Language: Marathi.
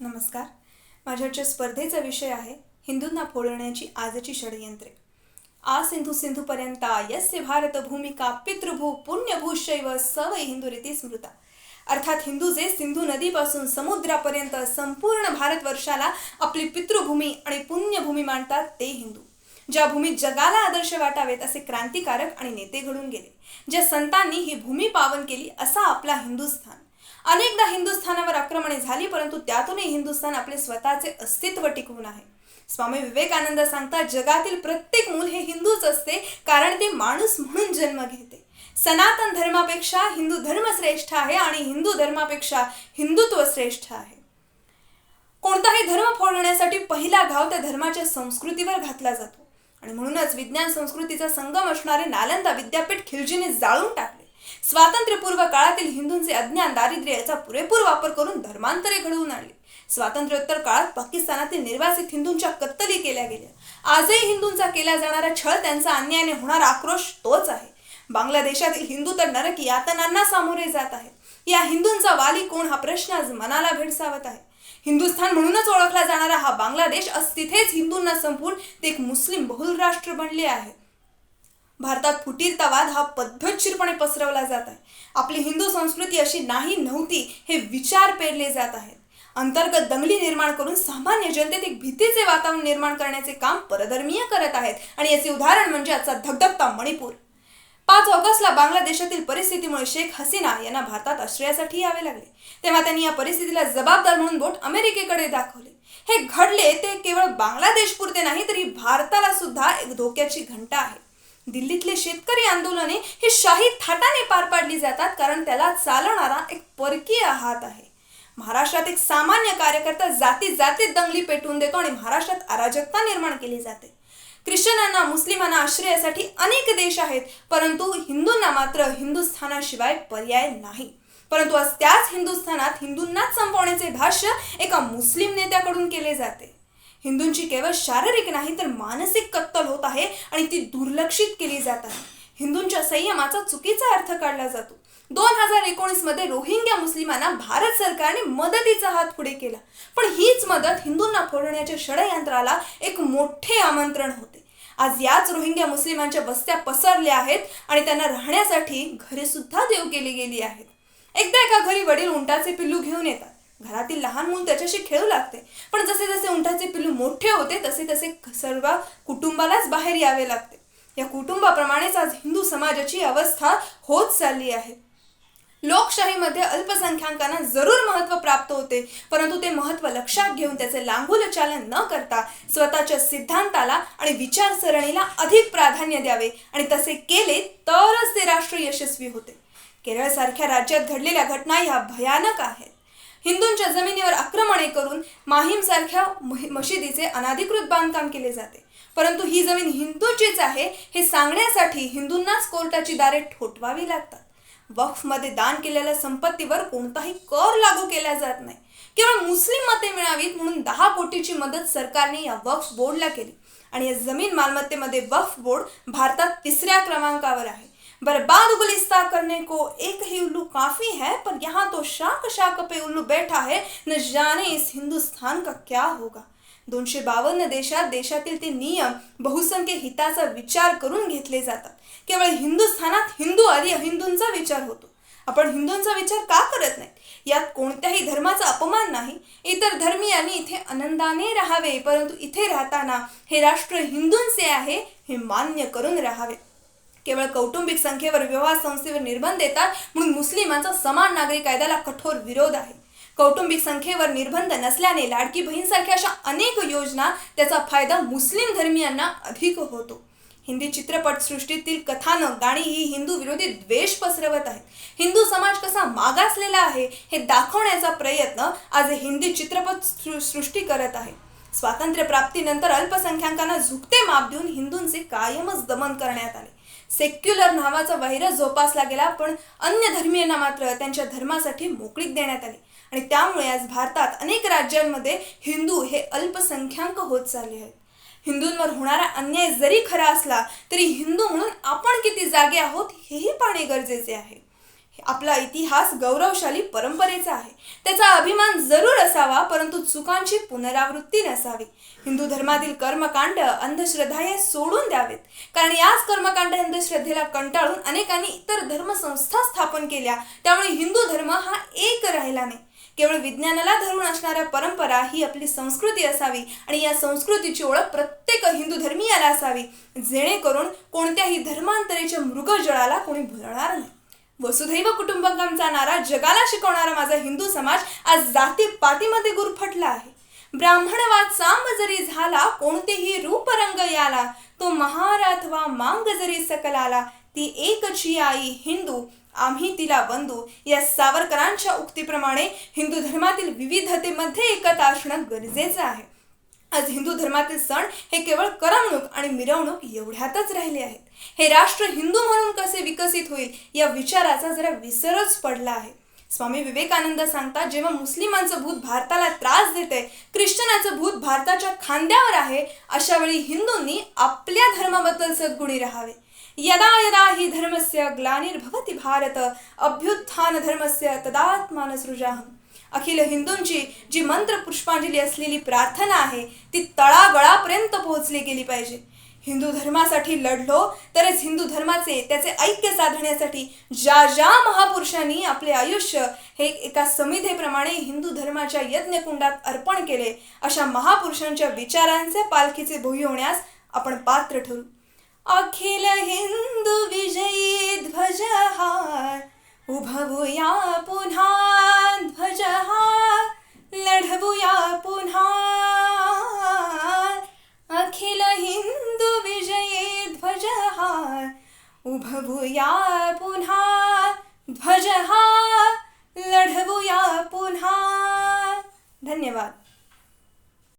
नमस्कार. माझ्याच्या स्पर्धेचा विषय आहे हिंदूंना फोडण्याची आजची षडयंत्रे. आ सिंधू सिंधूपर्यंत यस्य भारत भूमिका पितृभू पुण्यभूशैव सवय हिंदू रीती स्मृता. अर्थात हिंदू जे सिंधू नदीपासून समुद्रापर्यंत संपूर्ण भारतवर्षाला आपली पितृभूमी आणि पुण्यभूमी मानतात ते हिंदू. ज्या भूमीत जगाला आदर्श वाटावेत असे क्रांतिकारक आणि नेते घडून गेले, ज्या संतांनी ही भूमी पावन केली असा आपला हिंदुस्थान. अनेकदा हिंदुस्थानावर आक्रमणे झाली, परंतु त्यातूनही हिंदुस्थान आपले स्वतःचे अस्तित्व टिकवून आहे. स्वामी विवेकानंद सांगतात, जगातील प्रत्येक मूल हे हिंदूच असते, कारण ते माणूस म्हणून जन्म घेते. सनातन धर्मापेक्षा हिंदू धर्म श्रेष्ठ आहे आणि हिंदू धर्मापेक्षा हिंदुत्व श्रेष्ठ आहे. कोणताही धर्म फोडण्यासाठी पहिला घाव त्या धर्माच्या संस्कृतीवर घातला जातो आणि म्हणूनच विज्ञान संस्कृतीचा संगम असणारे नालंदा विद्यापीठ खिलजीने जाळून टाकले. स्वातंत्र्यपूर्व काळातील हिंदूंचे अज्ञान, दारिद्र्य याचा पुरेपूर वापर करून धर्मांतरे घडवून आणली. स्वातंत्र्योत्तर काळात पाकिस्तानातील निर्वासित हिंदूंच्या कत्तली केल्या गेल्या. आजही हिंदूंचा केला जाणारा छळ, त्यांचा अन्यायाने होणारा आक्रोश तोच आहे. बांगलादेशातील हिंदू तर नरक यातनांना सामोरे जात आहेत. या हिंदूंचा वाली कोण हा प्रश्न आज मनाला भेडसावत आहे. हिंदुस्थान म्हणूनच ओळखला जाणारा हा बांगलादेश आज तिथेच हिंदूंना संपवून ते एक मुस्लिम बहुल राष्ट्र बनले आहे. भारतात फुटीरतावाद हा पद्धतशीरपणे पसरवला जात आहे. आपली हिंदू संस्कृती अशी नव्हती हे विचार पेरले जात आहेत. अंतर्गत दंगली निर्माण करून सामान्य जनतेत एक भीतीचे वातावरण निर्माण करण्याचे काम परधर्मीय करत आहेत आणि याचे उदाहरण म्हणजे आजचा धगधगता मणिपूर. 5 ऑगस्टला बांगलादेशातील परिस्थितीमुळे शेख हसीना यांना भारतात आश्रयासाठी यावे लागले. तेव्हा त्यांनी या परिस्थितीला जबाबदार म्हणून बोट अमेरिकेकडे दाखवले. हे घडले ते केवळ बांगलादेश पुरते नाही, तरी भारताला सुद्धा एक धोक्याची घंटा आहे. दिल्लीतले शेतकरी आंदोलने ही शाही थाटाने पार पाडली जातात, कारण त्याला चालवणारा एक परकीय हात आहे. महाराष्ट्रात एक सामान्य कार्यकर्ता जातीत दंगली पेटवून देतो आणि महाराष्ट्रात अराजकता निर्माण केली जाते. ख्रिश्चनांना, मुस्लिमांना आश्रयासाठी अनेक देश आहेत, परंतु हिंदूंना मात्र हिंदुस्थानाशिवाय पर्याय नाही. परंतु आज त्याच हिंदुस्थानात हिंदूंनाच संपवण्याचे भाष्य एका मुस्लिम नेत्याकडून केले जाते. हिंदूंची केवळ शारीरिक नाही तर मानसिक कत्तल होत आहे आणि ती दुर्लक्षित केली जात आहे. हिंदूंच्या संयमाचा चुकीचा अर्थ काढला जातो. 2019 मध्ये रोहिंग्या मुस्लिमांना भारत सरकारने मदतीचा हात पुढे केला, पण हीच मदत हिंदूंना फोडण्याच्या षडयंत्राला एक मोठे आमंत्रण होते. आज याच रोहिंग्या मुस्लिमांच्या वस्त्या पसरल्या आहेत आणि त्यांना राहण्यासाठी घरे सुद्धा देऊ केली गेली आहेत. एकदा एका घरी वडील उंटाचे पिल्लू घेऊन येतात. घरातील लहान मूल त्याच्याशी खेळू लागते, पण जसे जसे उंटाचे पिल्लू मोठे होते तसे तसे सर्व कुटुंबालाच बाहेर यावे लागते. या कुटुंबाप्रमाणेच आज हिंदू समाजाची अवस्था होत चालली आहे. लोकशाहीमध्ये अल्पसंख्याकांना जरूर महत्त्व प्राप्त होते, परंतु ते महत्त्व लक्षात घेऊन त्याचे लांगुल चालन न करता स्वतःच्या सिद्धांताला आणि विचारसरणीला अधिक प्राधान्य द्यावे आणि तसे केले तरच ते राष्ट्र यशस्वी होते. केरळसारख्या राज्यात घडलेल्या घटना ह्या भयानक आहेत. हिंदूंच्या जमिनीवर आक्रमणे करून माहीमसारख्या मशिदीचे अनाधिकृत बांधकाम केले जाते, परंतु ही जमीन हिंदूचीच आहे हे सांगण्यासाठी हिंदूंनाच कोर्टाची दारे ठोठवावी लागतात. वक्फमध्ये दान केलेल्या संपत्तीवर कोणताही कर लागू केला जात नाही. केवळ मुस्लिम मते मिळावीत म्हणून 10 कोटीची मदत सरकारने या वक्फ बोर्डला केली आणि या जमीन मालमत्तेमध्ये वक्फ बोर्ड भारतात 3ऱ्या क्रमांकावर आहे. बर्बाद गुलिस्ता करने को एक ही उल्लू काफी है, पर यहाँ तो शाख शाख पे उल्लू बैठा है, न जाने इस हिंदुस्तान का क्या होगा. 252 देशातील ते नियम बहुसंख्य हिताचा विचार करून घेतले जातात. केवळ हिंदुस्थानात हिंदू आधी हिंदूंचा विचार होतो. आपण हिंदूंचा विचार का करत नाही? यात कोणत्याही धर्माचा अपमान नाही. इतर धर्मीयांनी इथे आनंदाने राहावे, परंतु इथे राहताना हे राष्ट्र हिंदूंचे आहे हे मान्य करून राहावे. केवळ कौटुंबिक संख्येवर, विवाह संस्थेवर निर्बंध देतात म्हणून मुस्लिमांचा समान नागरी कायद्याला कठोर विरोध आहे. कौटुंबिक संख्येवर निर्बंध नसल्याने लाडकी बहीणसारख्या अशा अनेक योजना त्याचा फायदा मुस्लिम धर्मीयांना अधिक होतो. हिंदी चित्रपट सृष्टीतील कथानक, गाणी ही हिंदू विरोधी द्वेष पसरवत आहेत. हिंदू समाज कसा मागासलेला आहे हे दाखवण्याचा प्रयत्न आज हिंदी चित्रपट सृष्टी करत आहे. स्वातंत्र्य प्राप्तीनंतर अल्पसंख्याकांना झुकते माप देऊन हिंदूंचे कायमच दमन करण्यात आले. सेक्युलर नावाचा व्हायरस जोपासला गेला, पण अन्य धर्मीयांना मात्र त्यांच्या धर्मासाठी मोकळीक देण्यात आली आणि त्यामुळे आज भारतात अनेक राज्यांमध्ये हिंदू हे अल्पसंख्याक होत चालले आहेत. हिंदूंवर होणारा अन्याय जरी खरा असला तरी हिंदू म्हणून आपण किती जागे आहोत हेही पाहणे गरजेचे आहे. आपला इतिहास गौरवशाली परंपरेचा आहे. त्याचा अभिमान जरूर असावा, परंतु चुकांची पुनरावृत्ती नसावी. हिंदू धर्मातील कर्मकांड अंधश्रद्धा हे सोडून द्यावेत, कारण याच कर्मकांड अंधश्रद्धेला कंटाळून अनेकांनी इतर धर्मसंस्था स्थापन केल्या. त्यामुळे हिंदू धर्म हा एक राहिला नाही. केवळ विज्ञानाला धरून असणाऱ्या परंपरा ही आपली संस्कृती असावी आणि या संस्कृतीची ओळख प्रत्येक हिंदू धर्मीयाला असावी, जेणेकरून कोणत्याही धर्मांतरेच्या मृगजळाला कोणी भुलणार नाही. वसुधैव कुटुंबकमचा नारा जगाला शिकवणारा माझा हिंदू समाज आज जातीपातीमध्ये गुरफटला आहे. ब्राह्मणवाद सांब जरी झाला, कोणतेही रूप रंग याला, तो महार अथवा मांग जरी सकलाला, ती एकची आई हिंदू, आम्ही तिला बंधू. या सावरकरांच्या उक्तीप्रमाणे हिंदू धर्मातील विविधतेमध्ये एकता असणं गरजेचं आहे. आज हिंदू धर्मातील सण हे केवळ करमणूक आणि मिरवणूक एवढ्यातच राहिले आहेत. हे राष्ट्र हिंदू म्हणून कसे विकसित होईल या विचाराचा जरा विसरच पडला आहे. स्वामी विवेकानंद सांगतात, जेव्हा मुस्लिमांचं भूत भारताला त्रास देते, ख्रिश्चनाचं भूत भारताच्या खांद्यावर आहे, अशा वेळी हिंदूंनी आपल्या धर्माबद्दल सद्गुणी राहावे. यदा यदा हि धर्मस्य ग्लानिर्भवति भारत अभ्युत्थान धर्मस्य तदात्मानसृजाहम्. अखिल हिंदूंची जी मंत्र पुष्पांजली असलेली प्रार्थना आहे, ती तळागळापर्यंत पोहोचली गेली पाहिजे. हिंदू धर्मासाठी लढलो तरच हिंदू धर्माचे त्याचे ऐक्य साधण्यासाठी ज्या ज्या महापुरुषांनी आपले आयुष्य हे एका समिधेप्रमाणे हिंदू धर्माच्या यज्ञकुंडात अर्पण केले, अशा महापुरुषांच्या विचारांचे पालखीचे भोई होण्यास आपण पात्र ठरू. अखिल हिंदू विजयी ध्वजहार उभवूया पुन्हा ध्वजहार, लढवूया पुन्हा. अखिल हिंदू विजयी ध्वजहार उभवूया पुन्हा ध्वजहार, लढवूया पुन्हा. धन्यवाद.